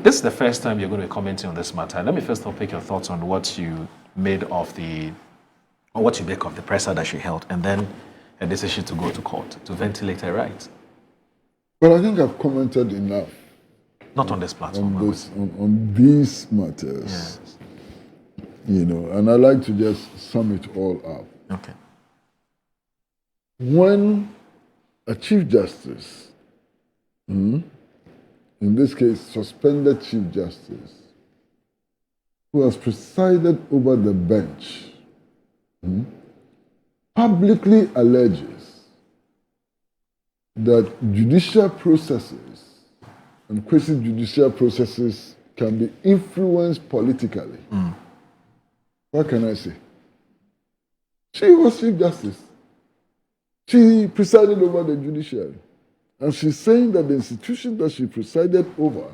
This is the first time you're going to be commenting on this matter. Let me first off pick your thoughts on what you made of or what you make of the presser that she held, and then a decision to go to court to ventilate her rights. Well, I think I've commented enough. Not on this platform. On these matters. Yes. And I like to just sum it all up. Okay. When a Chief Justice, in this case, suspended Chief Justice, who has presided over the bench, publicly alleges that judicial processes and quasi-judicial processes can be influenced politically. What can I say? She was Chief Justice. She presided over the judiciary. And she's saying that the institution that she presided over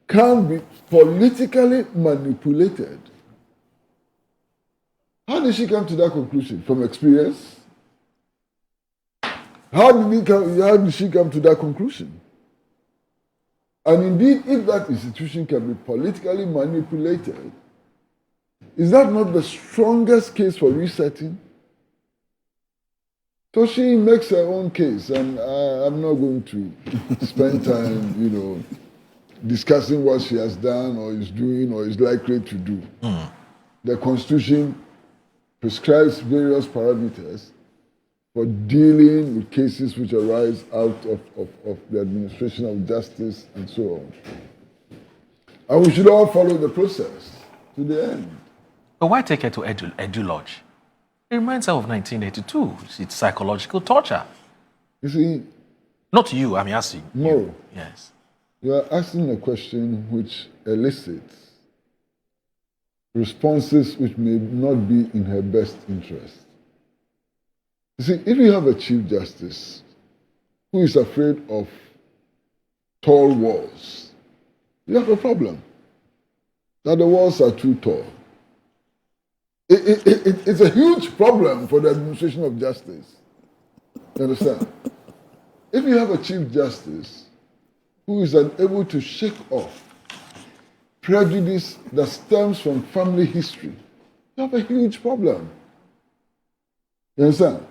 can be politically manipulated. How did she come to that conclusion? From experience? How did she come to that conclusion? And indeed, if that institution can be politically manipulated, is that not the strongest case for resetting? So she makes her own case, and I'm not going to spend time, discussing what she has done or is doing or is likely to do. The Constitution prescribes various parameters for dealing with cases which arise out of the administration of justice and so on. And we should all follow the process to the end. But why take her to Edu Lodge? It reminds her of 1982. It's psychological torture. You see... Not you, I'm asking. No. You. Yes. You are asking a question which elicits responses which may not be in her best interest. You see, if you have a Chief Justice who is afraid of tall walls, you have a problem. That the walls are too tall. It's a huge problem for the administration of justice. You understand? If you have a Chief Justice who is unable to shake off prejudice that stems from family history, you have a huge problem. You understand?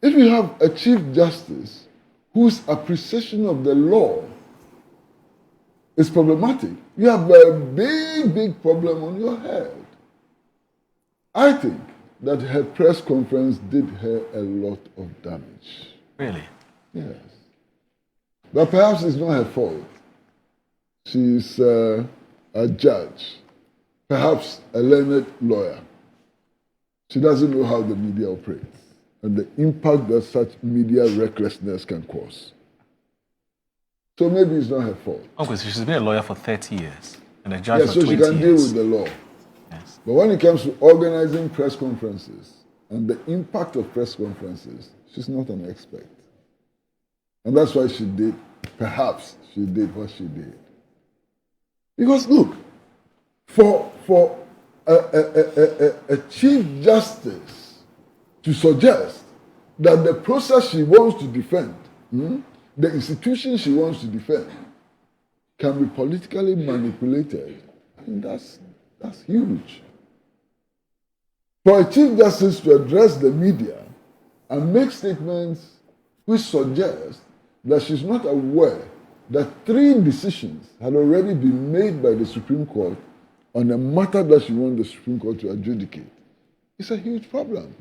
If you have a Chief Justice whose appreciation of the law is problematic, you have a big problem on your head. I think that her press conference did her a lot of damage. Really? Yes. But perhaps it's not her fault. She's a judge, perhaps a learned lawyer. She doesn't know how the media operates and the impact that such media recklessness can cause. So maybe it's not her fault. Okay, so she's been a lawyer for 30 years and a judge Yes, for 20 years. so she can deal with the law. Yes. But when it comes to organizing press conferences and the impact of press conferences, she's not an expert. And that's why perhaps she did what she did. Because look, for a Chief Justice to suggest that the process she wants to defend, the institution she wants to defend, can be politically manipulated, I think that's huge. For a Chief Justice to address the media and make statements which suggest that she's not aware that 3 decisions had already been made by the Supreme Court on a matter that she wants the Supreme Court to adjudicate, it's a huge problem.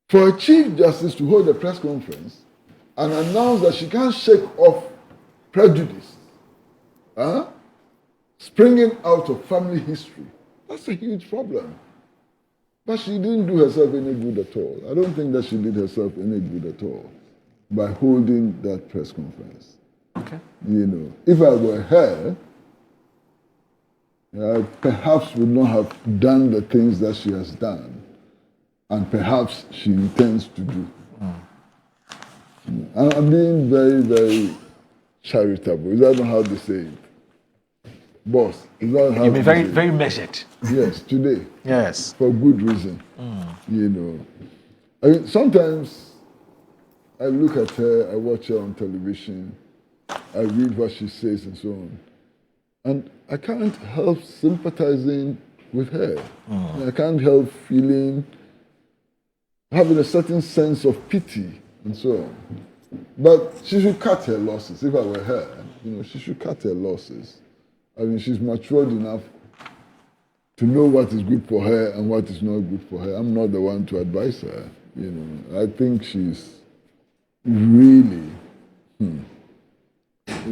For a Chief Justice to hold a press conference and announce that she can't shake off prejudice, springing out of family history, that's a huge problem. But she didn't do herself any good at all. I don't think that she did herself any good at all by holding that press conference. Okay. If I were her, I perhaps would not have done the things that she has done, and perhaps she intends to do. I'm being very, very charitable. Is that not how they say it? Boss, is that how You've been very, very measured. Yes, today. Yes. For good reason. I mean, sometimes I look at her, I watch her on television, I read what she says and so on. And I can't help sympathizing with her. I can't help having a certain sense of pity and so on. But she should cut her losses. If I were her, she should cut her losses. I mean, she's matured enough to know what is good for her and what is not good for her. I'm not the one to advise her. I think she's really,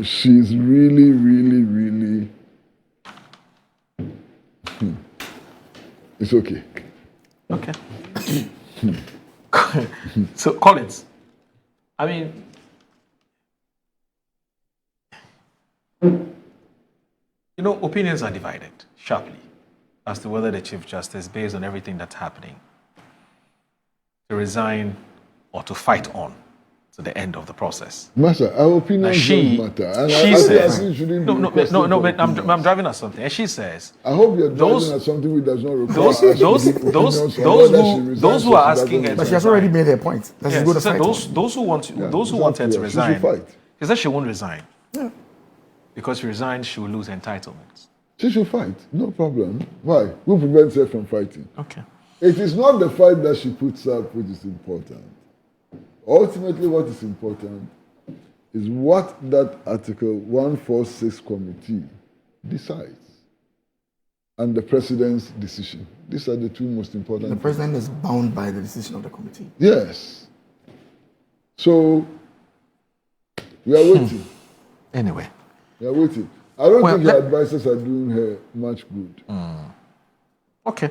she's really, really, really, it's okay. Okay. So, Collins, I mean, opinions are divided sharply as to whether the Chief Justice, based on everything that's happening, to resign or to fight on to the end of the process. Master, our opinions don't matter. And she says, but I'm driving at something, and she says, I hope you're driving at something which does not require those who are asking her, but she has already made her point. Yes, go to fight those who want her to resign, she should fight. She said she won't resign. Yeah. Because she resigns, she will lose entitlements. She should fight, no problem. Why? Who prevents her from fighting? Okay. It is not the fight that she puts up which is important. Ultimately, what is important is what that Article 146 committee decides and the president's decision. These are the two most important. The president is bound by the decision of the committee. Yes. So, we are waiting. Anyway. We are waiting. I don't think her advisors are doing her much good. Okay.